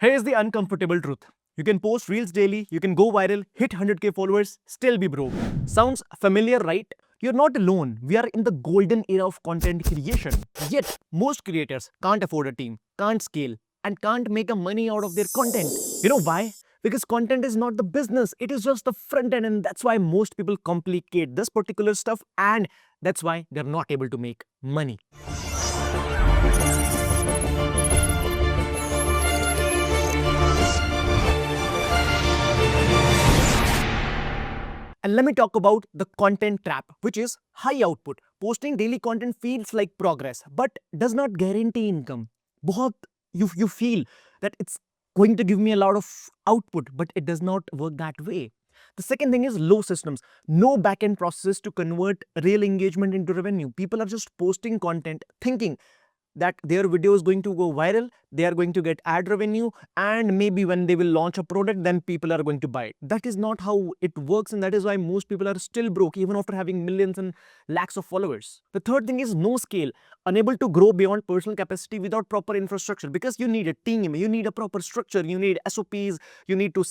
Here's the uncomfortable truth. You can post reels daily, you can go viral, hit 100k followers, still be broke. Sounds familiar, right? You're not alone. We are in the golden era of content creation. Yet, most creators can't afford a team, can't scale, and can't make a money out of their content. You know why? Because content is not the business, it is just the front end, and that's why most people complicate this particular stuff, and that's why they're not able to make money. And let me talk about the content trap, which is high output. Posting daily content feels like progress, but does not guarantee income. You feel that it's going to give me a lot of output, but it does not work that way. The second thing is low systems, no backend processes to convert real engagement into revenue. People are just posting content thinking that their video is going to go viral, they are going to get ad revenue, and maybe when they will launch a product, then people are going to buy it. That is not how it works, and that is why most people are still broke even after having millions and lakhs of followers. The third thing is no scale, unable to grow beyond personal capacity without proper infrastructure, because you need a team, you need a proper structure, you need SOPs, you need to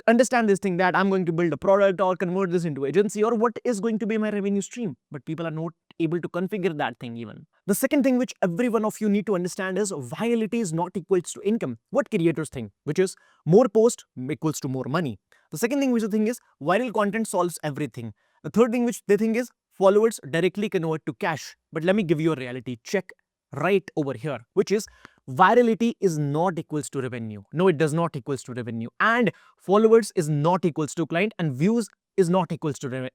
understand this thing that I'm going to build a product or convert this into agency, or what is going to be my revenue stream, but people are not able to configure that thing even. The second thing which every one of you need to understand is virality is not equals to income. What creators think, which is more post equals to more money. The second thing which they think is viral content solves everything. The third thing which they think is followers directly convert to cash. But let me give you a reality check right over here, which is virality is not equals to revenue. No, it does not equals to revenue, and followers is not equals to client, and views is not equals to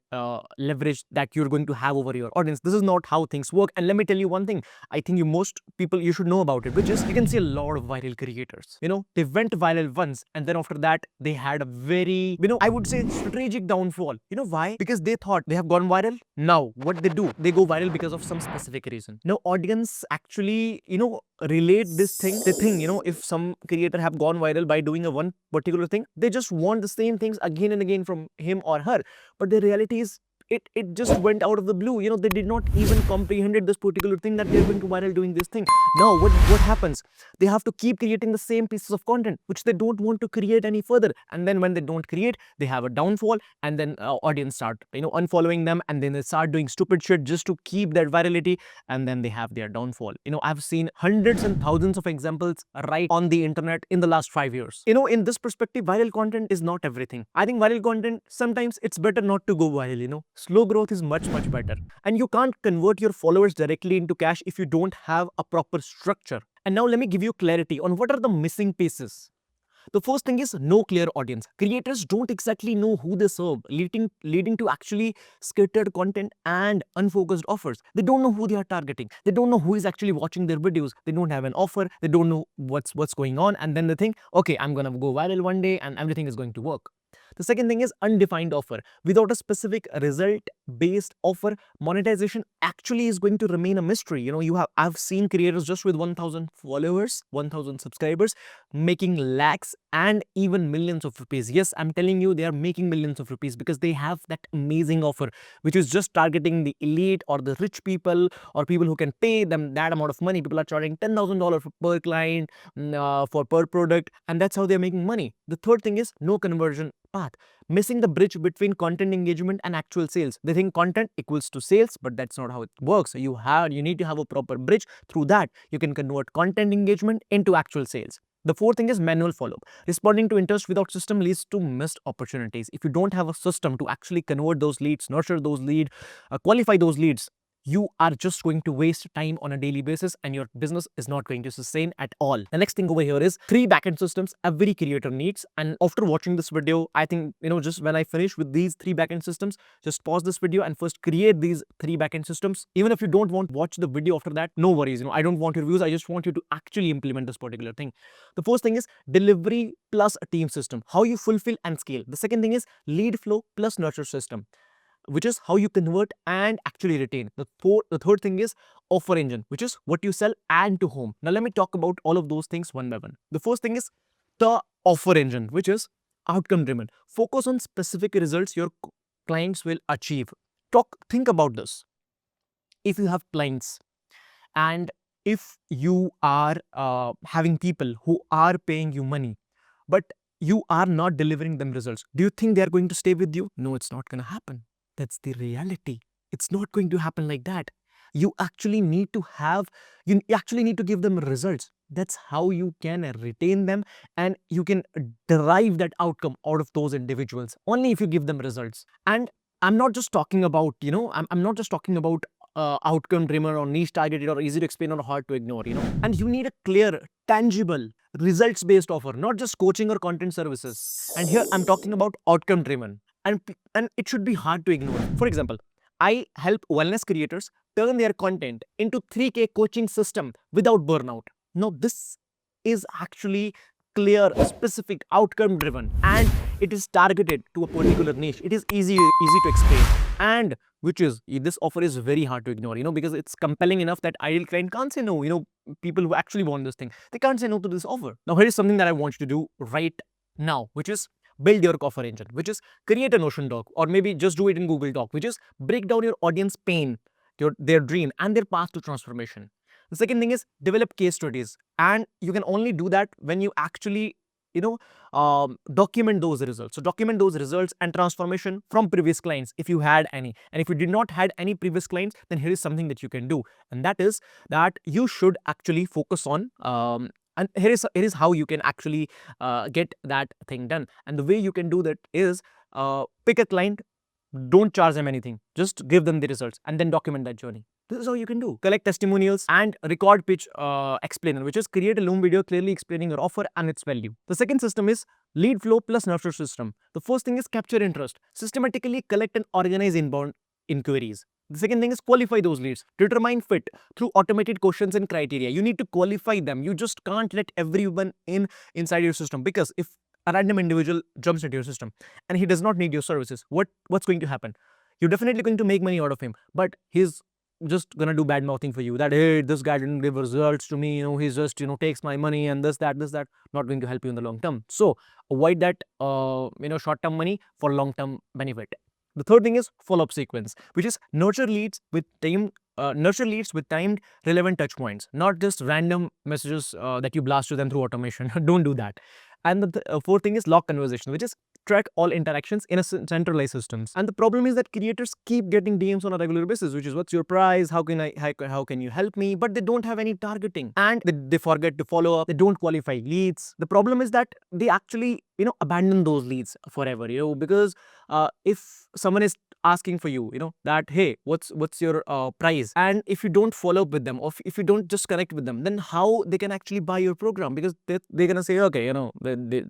leverage that you're going to have over your audience. This is not how things work. And let me tell you one thing, I think most people, you should know about it, which is you can see a lot of viral creators. They went viral once, and then after that they had a very, I would say, strategic downfall. Why? Because they thought they have gone viral. Now what they do, they go viral because of some specific reason. Now audience actually relate this thing. They think, if some creator have gone viral by doing a one particular thing, they just want the same things again and again from him or her. But the reality is it just went out of the blue. They did not even comprehended this particular thing that they're going to viral doing this thing. Now what happens? They have to keep creating the same pieces of content which they don't want to create any further, and then when they don't create, they have a downfall, and then audience start unfollowing them, and then they start doing stupid shit just to keep that virality, and then they have their downfall. I've seen hundreds and thousands of examples right on the internet in the last 5 years. In this perspective, viral content is not everything. I think viral content, sometimes it's better not to go viral. Slow growth is much better, and you can't convert your followers directly into cash if you don't have a proper structure. And now let me give you clarity on what are the missing pieces. The first thing is no clear audience. Creators don't exactly know who they serve, leading to actually scattered content and unfocused offers. They don't know who they are targeting. They don't know who is actually watching their videos. They don't have an offer. They don't know what's going on, and then they think, okay, I'm gonna go viral one day and everything is going to work. The second thing is undefined offer. Without a specific result-based offer, monetization actually is going to remain a mystery. I've seen creators just with 1,000 followers, 1,000 subscribers, making lakhs and even millions of rupees. Yes, I'm telling you, they are making millions of rupees because they have that amazing offer, which is just targeting the elite or the rich people, or people who can pay them that amount of money. People are charging $10,000 per client, for per product, and that's how they're making money. The third thing is no conversion path, missing the bridge between content engagement and actual sales. They think content equals to sales, but that's not how it works. You need to have a proper bridge. Through that, you can convert content engagement into actual sales. The fourth thing is manual follow-up. Responding to interest without system leads to missed opportunities. If you don't have a system to actually convert those leads, nurture those leads, qualify those leads, you are just going to waste time on a daily basis, and your business is not going to sustain at all. The next thing over here is 3 backend systems every creator needs. And after watching this video, I think, just when I finish with these 3 backend systems, just pause this video and first create these 3 backend systems. Even if you don't want to watch the video after that, no worries. I don't want your views. I just want you to actually implement this particular thing. The first thing is delivery plus a team system, how you fulfill and scale. The second thing is lead flow plus nurture system, which is how you convert and actually retain. The third thing is offer engine, which is what you sell and to whom. Now let me talk about all of those things one by one. The first thing is the offer engine, which is outcome driven. Focus on specific results your clients will achieve. Think about this. If you have clients, and if you are having people who are paying you money, but you are not delivering them results, do you think they are going to stay with you? No, it's not going to happen. That's the reality. It's not going to happen like that. You actually need to give them results. That's how you can retain them, and you can derive that outcome out of those individuals only if you give them results. And I'm not just talking about, I'm not just talking about outcome driven or niche targeted or easy to explain or hard to ignore. And you need a clear, tangible, results based offer, not just coaching or content services. And here I'm talking about outcome driven, and it should be hard to ignore. For example, I help wellness creators turn their content into 3K coaching system without burnout. Now this is actually clear, specific, outcome driven, and it is targeted to a particular niche. It is easy to explain, and which is, this offer is very hard to ignore, because it's compelling enough that ideal client can't say no. People who actually want this thing, they can't say no to this offer. Now here is something that I want you to do right now, which is build your offer engine, which is create a Notion doc, or maybe just do it in Google Doc, which is break down your audience pain, their dream, and their path to transformation. The second thing is develop case studies, and you can only do that when you actually document those results. So document those results and transformation from previous clients if you had any, and if you did not had any previous clients, then here is something that you can do, and that is that you should actually focus on and here is how you can actually get that thing done. And the way you can do that is pick a client, don't charge them anything, just give them the results and then document that journey. This is how you can do. Collect testimonials and record pitch explainer, which is create a Loom video clearly explaining your offer and its value. The second system is lead flow plus nurture system. The first thing is capture interest, systematically collect and organize inbound inquiries. The second thing is qualify those leads, determine fit through automated questions and criteria. You need to qualify them. You just can't let everyone inside your system, because if a random individual jumps into your system and he does not need your services, what's going to happen? You're definitely going to make money out of him, but he's just gonna do bad mouthing for you, that hey, this guy didn't give results to me, he's just takes my money and this that. Not going to help you in the long term. So avoid that short term money for long term benefit. The third thing is follow-up sequence, which is nurture leads with timed relevant touch points, not just random messages that you blast to them through automation. Don't do that. And the fourth thing is log conversation, which is track all interactions in a centralized systems. And the problem is that creators keep getting DMs on a regular basis, which is what's your price, how can you help me, but they don't have any targeting, and they forget to follow up, they don't qualify leads. The problem is that they actually abandon those leads forever, because if someone is asking for you, that hey, what's your price, and if you don't follow up with them, or if you don't just connect with them, then how they can actually buy your program? Because they're gonna say, okay,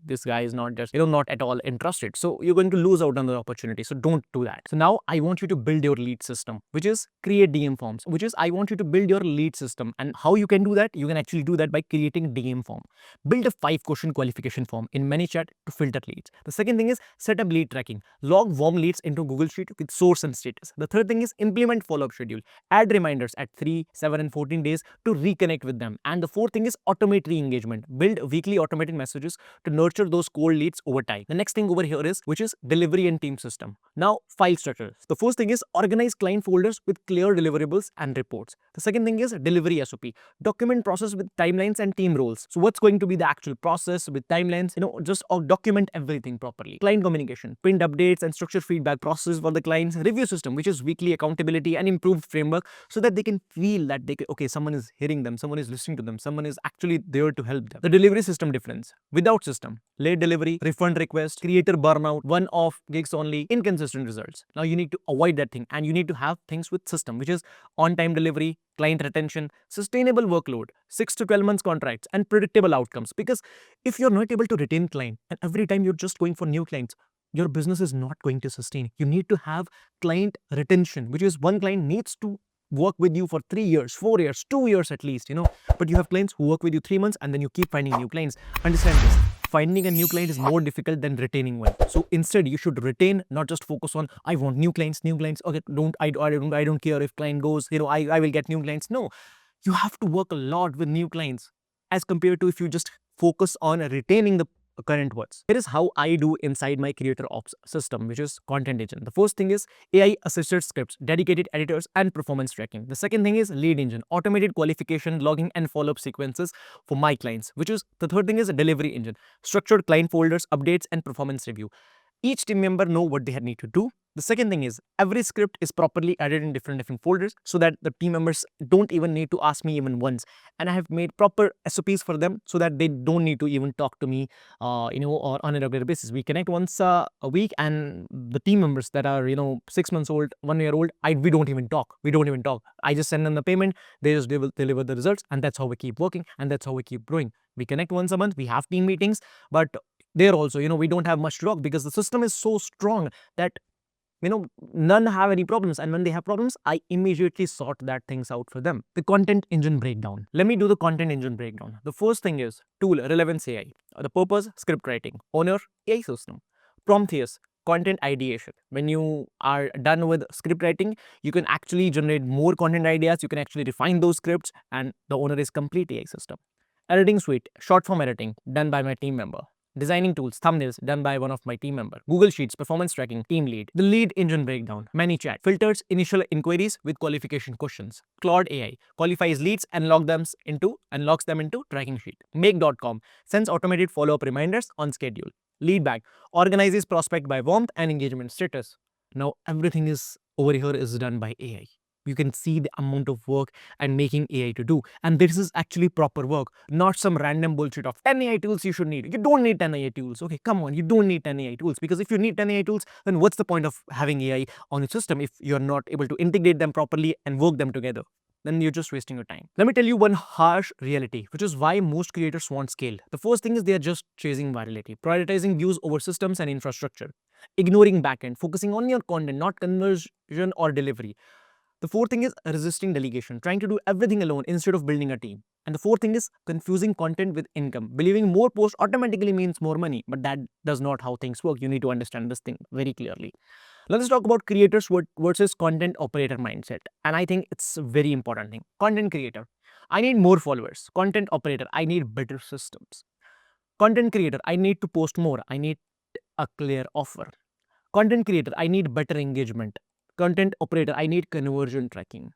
this guy is not just not at all interested, so you're going to lose out on the opportunity. So don't do that. So now I want you to build your lead system, which is create DM forms, which is I want you to build your lead system. And how you can do that? You can actually do that by creating DM form. Build a 5-question qualification form in ManyChat to filter leads. The second thing is set up lead tracking, log warm leads into Google Sheet with source and status. The third thing is implement follow-up schedule, add reminders at 3, 7 and 14 days to reconnect with them. And the fourth thing is automate re-engagement, build weekly automated messages to nurture those cold leads over time. The next thing over here is, which is delivery and team system. Now file structure. The first thing is organize client folders with clear deliverables and reports. The second thing is delivery SOP, document process with timelines and team roles. So what's going to be the actual process with timelines? Just document everything properly. Client communication, pinned updates and structured feedback process for the clients. Review system, which is weekly accountability and improved framework, so that they can feel that someone is hearing them, someone is listening to them, someone is actually there to help them. The delivery system difference: without system, late delivery, refund request, creator burnout, one-off gigs only, inconsistent results. Now you need to avoid that thing, and you need to have things with system, which is on-time delivery, client retention, sustainable workload, 6 to 12 months contracts, and predictable outcomes. Because if you're not able to retain client, and every time you're just going for new clients, your business is not going to sustain. You need to have client retention, which is one client needs to work with you for 3 years, 4 years, 2 years at least, but you have clients who work with you 3 months and then you keep finding new clients. Understand this. Finding a new client is more difficult than retaining one. So instead, you should retain, not just focus on I want new clients. Okay, I don't care if client goes, I will get new clients. No, you have to work a lot with new clients, as compared to if you just focus on retaining current words. Here is how I do inside my creator ops system, which is content engine. The first thing is AI assisted scripts, dedicated editors, and performance tracking. The second thing is lead engine, automated qualification, logging, and follow-up sequences for my clients, which is the third thing is a delivery engine, structured client folders, updates, and performance review. Each team member know what they need to do. The second thing is every script is properly added in different folders so that the team members don't even need to ask me even once. And I have made proper SOPs for them so that they don't need to even talk to me, or on a regular basis. We connect once a week, and the team members that are 6 months old, 1 year old, we don't even talk. We don't even talk. I just send them the payment. They just deliver the results, and that's how we keep working, and that's how we keep growing. We connect once a month. We have team meetings, but there also, we don't have much to talk because the system is so strong that none have any problems, and when they have problems, I immediately sort that things out for them. The content engine breakdown. Let me do the content engine breakdown. The first thing is tool, relevance AI. The purpose, script writing. Owner, AI system. Prometheus, content ideation. When you are done with script writing, you can actually generate more content ideas. You can actually refine those scripts, and the owner is complete AI system. Editing suite, short form editing, done by my team member. Designing tools, thumbnails, done by one of my team member. Google Sheets, performance tracking, team lead. The lead engine breakdown, ManyChat, filters initial inquiries with qualification questions. Claude AI, qualifies leads and logs them into tracking sheet. Make.com, sends automated follow-up reminders on schedule. Leadback, organizes prospect by warmth and engagement status. Now everything is over here is done by AI. You can see the amount of work and making AI to do. And this is actually proper work, not some random bullshit of 10 AI tools you should need. You don't need 10 AI tools. Okay, come on, you don't need 10 AI tools, because if you need 10 AI tools, then what's the point of having AI on your system if you're not able to integrate them properly and work them together? Then you're just wasting your time. Let me tell you one harsh reality, which is why most creators want scale. The first thing is they are just chasing virality, prioritizing views over systems and infrastructure, ignoring backend, focusing on your content, not conversion or delivery. The fourth thing is resisting delegation, trying to do everything alone instead of building a team. And the fourth thing is confusing content with income, believing more posts automatically means more money, but that does not how things work. You need to understand this thing very clearly. Let's talk about creators versus content operator mindset. And I think it's a very important thing. Content creator, I need more followers. Content operator, I need better systems. Content creator, I need to post more. I need a clear offer. Content creator, I need better engagement. Content operator, I need conversion tracking.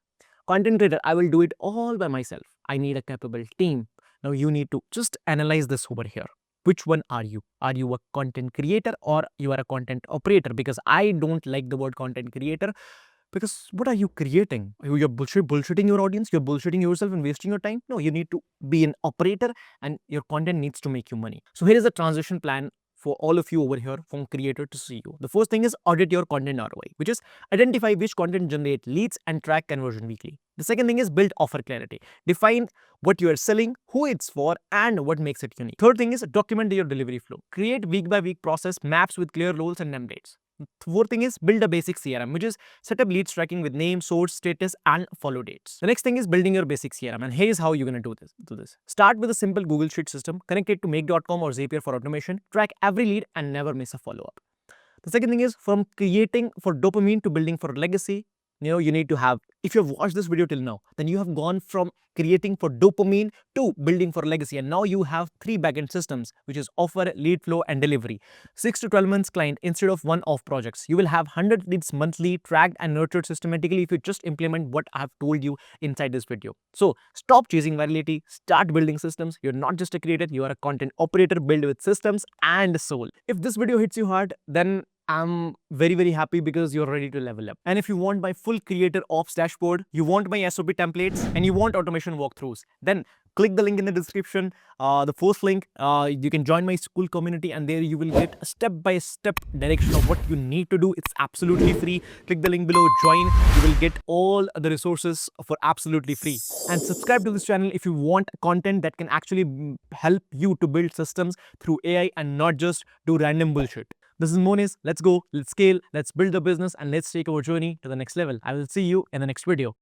Content creator, I will do it all by myself. I need a capable team. Now you need to just analyze this over here. Which one are you? Are you a content creator or you are a content operator? Because I don't like the word content creator, because what are you creating? You're bullshitting your audience, you're bullshitting yourself and wasting your time. No, you need to be an operator, and your content needs to make you money. So here is a transition plan for all of you over here from creator to CEO. The first thing is audit your content ROI, which is identify which content generate leads and track conversion weekly. The second thing is build offer clarity. Define what you are selling, who it's for, and what makes it unique. Third thing is document your delivery flow. Create week by week process maps with clear roles and templates. Fourth thing is build a basic CRM, which is set up leads tracking with name, source, status, and follow dates. The next thing is building your basic CRM, and here's how you're going to do this. Start with a simple Google Sheet system, connect it to Make.com or Zapier for automation, track every lead, and never miss a follow-up. The second thing is from creating for dopamine to building for legacy. You need to have, if you've watched this video till now, then you have gone from creating for dopamine to building for legacy. And now you have 3 backend systems, which is offer, lead flow, and delivery. 6 to 12 months client instead of one-off projects. You will have 100 leads monthly, tracked and nurtured systematically if you just implement what I have told you inside this video. So stop chasing virality, start building systems. You're not just a creator, you are a content operator built with systems and soul. If this video hits you hard, then I'm very happy because you're ready to level up. And if you want my full creator ops dashboard, you want my SOP templates, and you want automation walkthroughs, then click the link in the description. The first link, you can join my school community, and there you will get a step-by-step direction of what you need to do. It's absolutely free. Click the link below, join. You will get all the resources for absolutely free. And subscribe to this channel if you want content that can actually help you to build systems through AI and not just do random bullshit. This is Monis. Let's go, let's scale, let's build a business, and let's take our journey to the next level. I will see you in the next video.